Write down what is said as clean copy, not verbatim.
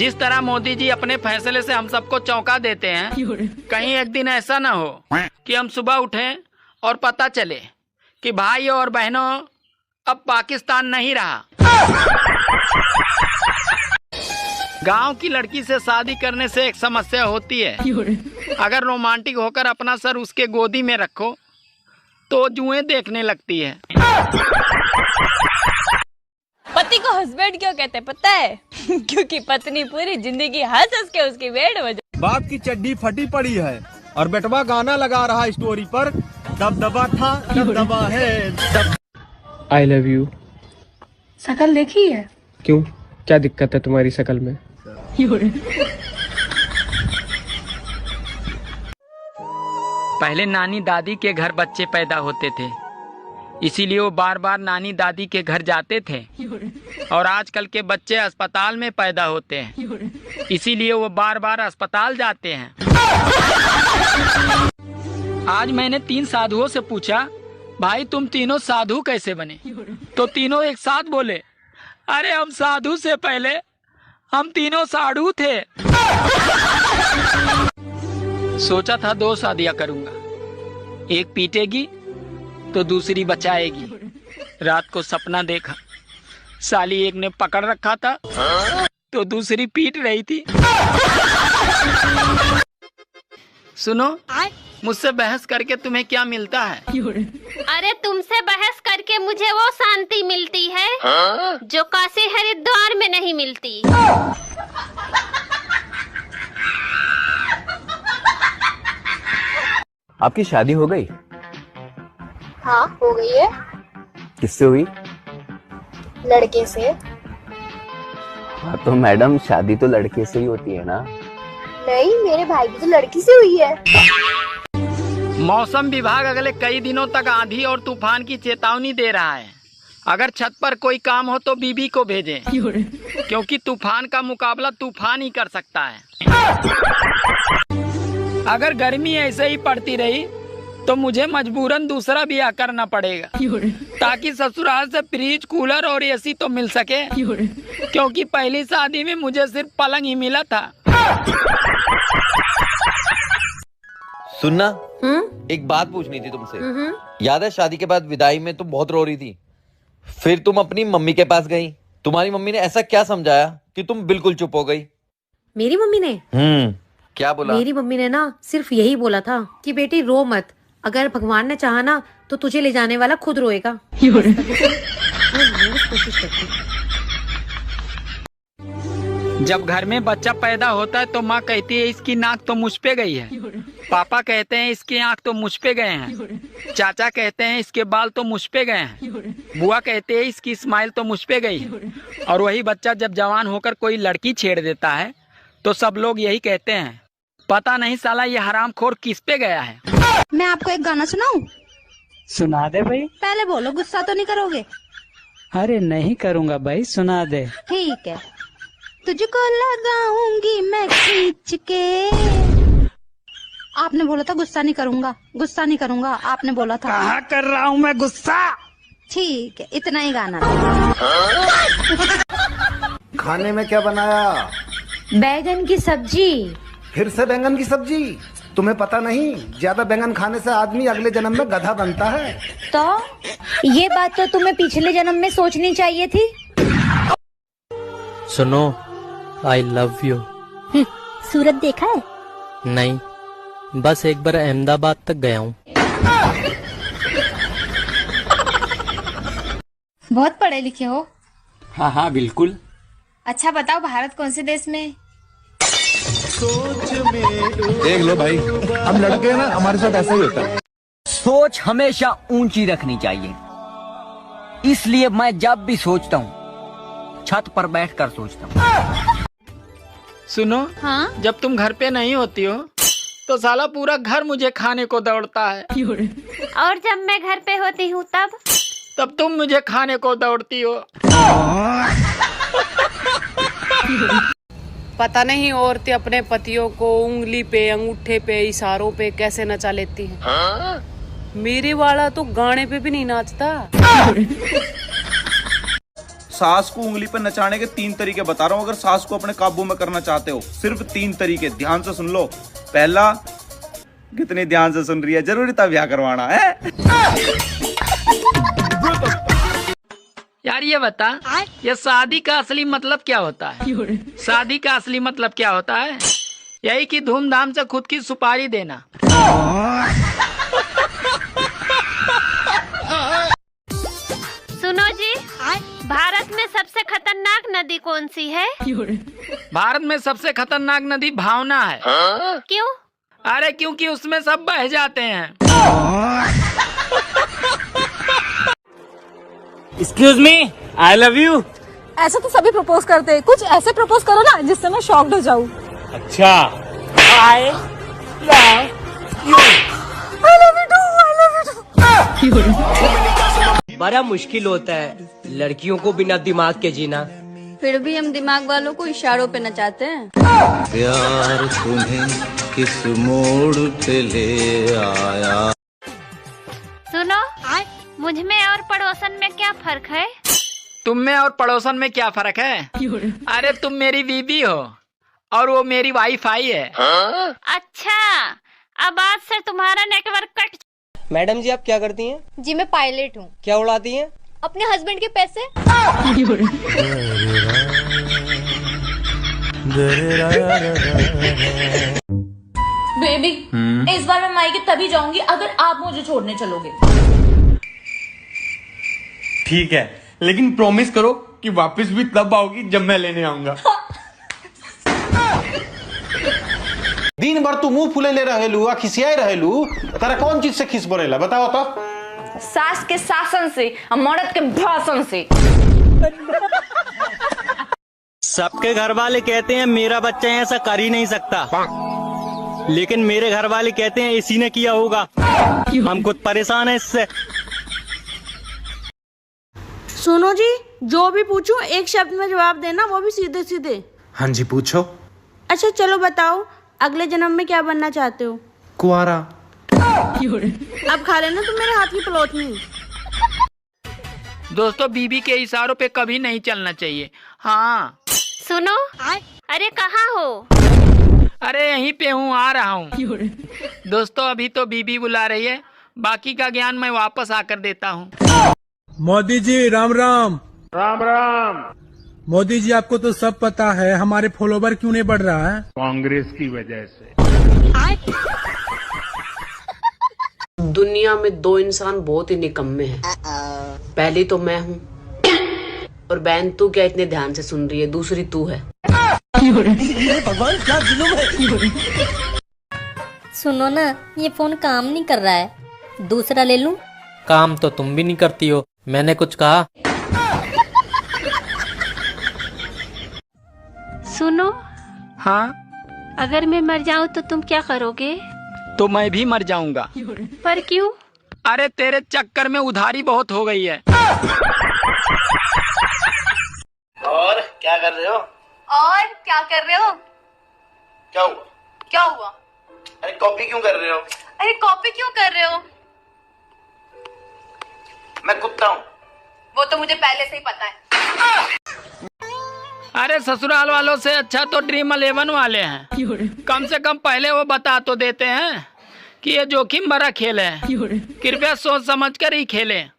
जिस तरह मोदी जी अपने फैसले से हम सबको चौंका देते हैं, कहीं एक दिन ऐसा न हो कि हम सुबह उठें और पता चले कि भाई और बहनों अब पाकिस्तान नहीं रहा। गांव की लड़की से शादी करने से एक समस्या होती है, अगर रोमांटिक होकर अपना सर उसके गोदी में रखो तो जुएं देखने लगती है। पति को हस्बैंड क्यों कहते हैं पता है? क्योंकि पत्नी पूरी जिंदगी हंस हंस के उसकी वेट बजा। बाप की चड्डी फटी पड़ी है और बेटवा गाना लगा रहा है स्टोरी पर, दबदबा था दबदबा है। I love you. शकल देखी है? क्यों, क्या दिक्कत है तुम्हारी शकल में? पहले नानी दादी के घर बच्चे पैदा होते थे, इसीलिए वो बार बार नानी दादी के घर जाते थे। और आजकल के बच्चे अस्पताल में पैदा होते हैं, इसीलिए वो बार बार अस्पताल जाते हैं। आज मैंने 3 साधुओं से पूछा, भाई तुम तीनों साधु कैसे बने? तो तीनों एक साथ बोले, अरे हम साधु से पहले हम तीनों साधु थे। सोचा था 2 शादियां करूंगा, एक पीटेगी तो दूसरी बचाएगी। रात को सपना देखा, साली एक ने पकड़ रखा था तो दूसरी पीट रही थी। सुनो, मुझसे बहस करके तुम्हें क्या मिलता है? अरे तुमसे बहस करके मुझे वो शांति मिलती है जो काशी हरिद्वार में नहीं मिलती। आपकी शादी हो गई? हाँ हो गई है। किससे हुई? लड़के से। हाँ तो मैडम, शादी तो लड़के से ही होती है ना? नहीं, मेरे भाई की तो लड़की से हुई है। मौसम विभाग अगले कई दिनों तक आंधी और तूफान की चेतावनी दे रहा है। अगर छत पर कोई काम हो तो बीबी को भेजें, क्योंकि तूफान का मुकाबला तूफान ही कर सकता है। अगर गर्मी ऐसे ही पड़ती रही तो मुझे मजबूरन दूसरा ब्याह करना पड़ेगा, ताकि ससुराल से फ्रिज, कूलर और एसी तो मिल सके, क्योंकि पहली शादी में मुझे सिर्फ पलंग ही मिला था। सुनना, एक बात पूछनी थी तुमसे। याद है शादी के बाद विदाई में तुम बहुत रो रही थी, फिर तुम अपनी मम्मी के पास गई। तुम्हारी मम्मी ने ऐसा क्या समझाया कि तुम बिल्कुल चुप हो गई? मेरी मम्मी ने? क्या बोला? मेरी मम्मी ने ना सिर्फ यही बोला था कि बेटी रो मत, अगर भगवान ने चाहा ना तो तुझे ले जाने वाला खुद रोएगा। कोशिश करती। जब घर में बच्चा पैदा होता है तो माँ कहती है इसकी नाक तो मुझ पे गई है, पापा कहते हैं इसकी आँख तो मुझ पे गए हैं, चाचा कहते हैं इसके बाल तो मुझ पे गए हैं, बुआ कहते हैं इसकी स्माइल तो मुझ पे गई है। और वही बच्चा जब जवान होकर कोई लड़की छेड़ देता है तो सब लोग यही कहते हैं, पता नहीं साला ये हरामखोर किस पे गया है। मैं आपको एक गाना सुनाऊं? सुना दे भाई। पहले बोलो, गुस्सा तो नहीं करोगे? अरे नहीं करूँगा भाई, सुना दे। ठीक है। तुझको लगाऊंगी मैं खींच के। आपने बोला था गुस्सा नहीं करूंगा, गुस्सा नहीं करूंगा, आपने बोला था। कहाँ कर रहा हूँ मैं गुस्सा? ठीक है, इतना ही गाना। खाने में क्या बनाया? बैगन की सब्जी। फिर से बैंगन की सब्जी? तुम्हें पता नहीं, ज्यादा बैंगन खाने से आदमी अगले जन्म में गधा बनता है। तो ये बात तो तुम्हें पिछले जन्म में सोचनी चाहिए थी। सुनो, आई लव यू। सूरत देखा है? नहीं, बस एक बार अहमदाबाद तक गया हूँ। बहुत पढ़े लिखे हो? हाँ हाँ बिल्कुल। अच्छा बताओ, भारत कौन से देश में? देख लो भाई, हम लड़के ना, हमारे साथ ऐसा ही होता है। सोच हमेशा ऊंची रखनी चाहिए, इसलिए मैं जब भी सोचता हूँ छत पर बैठकर सोचता हूँ। सुनो, हाँ? जब तुम घर पे नहीं होती हो तो साला पूरा घर मुझे खाने को दौड़ता है, और जब मैं घर पे होती हूँ तब तुम मुझे खाने को दौड़ती हो। पता नहीं औरतें अपने पतियों को उंगली पे, अंगूठे पे, इशारों पे कैसे नचा लेती हैं। मेरे वाला तो गाने पे भी नहीं नाचता। सास को उंगली पे नचाने के 3 तरीके बता रहा हूँ। अगर सास को अपने काबू में करना चाहते हो, सिर्फ 3 तरीके, ध्यान से सुन लो। पहला, कितनी ध्यान से सुन रही है, जरूरी था ब्याह करवाना है। यार ये बता, ये शादी का असली मतलब क्या होता है? शादी का असली मतलब क्या होता है? यही कि धूमधाम से खुद की सुपारी देना। सुनो जी, भारत में सबसे खतरनाक नदी कौन सी है? भारत में सबसे खतरनाक नदी भावना है। क्यों? अरे क्योंकि उसमें सब बह जाते हैं। Excuse me, I love you. ऐसा तो सभी प्रपोज करते हैं, कुछ ऐसे प्रपोज करो ना जिससे मैं शॉक्ड हो जाऊं। अच्छा, I love you. I love you too, I love you too। बड़ा मुश्किल होता है लड़कियों को बिना दिमाग के जीना। फिर भी हम दिमाग वालों को इशारों पे नचाते हैं। प्यार तुम्हें किस मोड़ पे ले आया। सुनो, मुझ में और पड़ोसन में क्या फर्क है? तुम में और पड़ोसन में क्या फर्क है? अरे तुम मेरी बीबी हो और वो मेरी वाईफाई है। अच्छा, अब आज से तुम्हारा नेटवर्क कट। मैडम जी आप क्या करती हैं? जी मैं पायलट हूँ। क्या उड़ाती हैं? अपने हस्बैंड के पैसे। बेबी, इस बार मैं मायके तभी जाऊंगी अगर आप मुझे छोड़ने चलोगे। ठीक है, लेकिन प्रॉमिस करो कि वापस भी तब आओगी जब मैं लेने आऊंगा। दिन भर तू मुंह फुले ले रहेलू, खिसियाई रहेलू, तेरा कौन चीज से खिस बरेला बताओ तो। सास के शासन से और मर्द के भाषण से। सबके घर वाले कहते हैं मेरा बच्चा ऐसा कर ही नहीं सकता, लेकिन मेरे घर वाले कहते हैं इसी ने किया होगा। हम खुद परेशान हैं इससे। सुनो जी, जो भी पूछूं एक शब्द में जवाब देना, वो भी सीधे सीधे। हाँ जी पूछो। अच्छा चलो बताओ, अगले जन्म में क्या बनना चाहते हो? कुआरा। अब खा लेना तुम मेरे हाथ की पलोटनी। दोस्तों, बीबी के इशारों पे कभी नहीं चलना चाहिए। हाँ सुनो, अरे कहाँ हो? अरे यहीं पे हूँ, आ रहा हूँ। दोस्तों, अभी तो बीबी बुला रही है, बाकी का ज्ञान मैं वापस आकर देता हूँ। मोदी जी राम राम। राम राम। मोदी जी, आपको तो सब पता है हमारे फॉलोवर क्यों नहीं बढ़ रहा है? कांग्रेस की वजह से। दुनिया में 2 इंसान बहुत ही निकम्मे हैं। पहली तो मैं हूँ, और बहन तू क्या इतने ध्यान से सुन रही है? दूसरी तू है। भगवान क्या जुल्म है। सुनो ना, ये फोन काम नहीं कर रहा है, दूसरा ले लूं? काम तो तुम भी नहीं करती हो, मैंने कुछ कहा? सुनो। हाँ? अगर मैं मर जाऊँ तो तुम क्या करोगे? तो मैं भी मर जाऊंगा। पर क्यों? अरे तेरे चक्कर में उधारी बहुत हो गई है। और क्या कर रहे हो? और क्या कर रहे हो? क्या हुआ? क्या हुआ? अरे कॉपी क्यों कर रहे हो? अरे कॉपी क्यों कर रहे हो? मैं कुत्ता हूँ। वो तो मुझे पहले से ही पता है। अरे ससुराल वालों से अच्छा तो ड्रीम 11 वाले हैं। कम से कम पहले वो बता तो देते हैं कि ये जोखिम भरा खेल है, कृपया सोच समझ कर ही खेलें।